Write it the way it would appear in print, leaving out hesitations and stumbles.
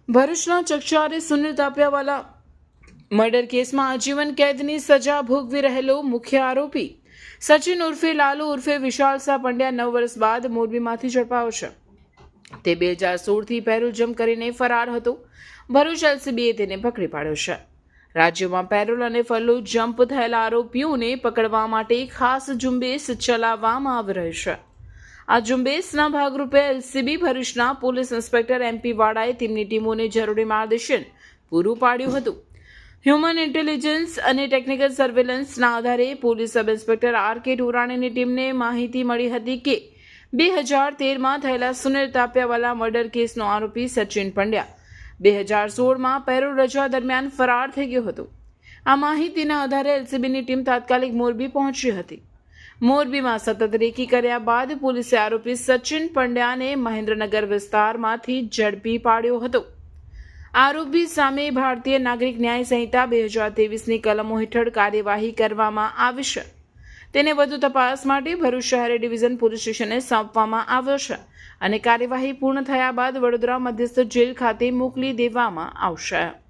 ભરૂચના ચકચારે સુનિલ તાપિયાવાલા મર્ડર કેસમાં આજીવન કેદની સજા ભોગવી રહેલો મુખ્ય આરોપી સચિન ઉર્ફે લાલુ ઉર્ફે વિશાલ શાહ પંડ્યા 9 વર્ષ બાદ મોરબીમાંથી ઝડપાયો છે. તે 2016થી પેરોલ કરીને ફરાર હતો. ભરૂચ એલસીબીએ તેને પકડી પાડ્યો છે. રાજ્યમાં પેરોલ અને ફરલો જમ્પ થયેલા આરોપીઓને પકડવા માટે ખાસ ઝુંબેશ ચલાવવામાં આવી રહી છે. આ ઝુંબેશના ભાગરૂપે એલસીબી ભરૂચના પોલીસ ઇન્સ્પેક્ટર એમપી વાડાએ તેમની ટીમોને જરૂરી માર્ગદર્શન પૂરું પાડ્યું હતું. હ્યુમન ઇન્ટેલિજન્સ અને ટેકનિકલ સર્વેલન્સના આધારે પોલીસ સબ ઇન્સ્પેક્ટર આર.કે. ટોરાણીની ટીમને માહિતી મળી હતી કે 2013માં થયેલા સુનિલ તાપિયાવાલા મર્ડર કેસનો આરોપી સચિન પંડ્યા 2016માં પેરોલ રજા દરમિયાન ફરાર થઈ ગયો હતો. આ માહિતીના આધારે એલસીબીની ટીમ તાત્કાલિક મોરબી પહોંચી હતી. મોરબીમાં સતત રેકી કર્યા બાદ પોલીસે આરોપી સચિન પંડ્યાને મહેન્દ્રનગર વિસ્તારમાંથી ઝડપી પાડ્યો હતો. આરોપી સામે ભારતીય નાગરિક ન્યાય સંહિતા 2023ની કલમો હેઠળ કાર્યવાહી કરવામાં આવી છે. તેને વધુ તપાસ માટે ભરૂચ શહેર ડિવિઝન પોલીસ સ્ટેશને સોંપવામાં આવ્યો છે અને કાર્યવાહી પૂર્ણ થયા બાદ વડોદરા મધ્યસ્થ જેલ ખાતે મોકલી દેવામાં આવશે.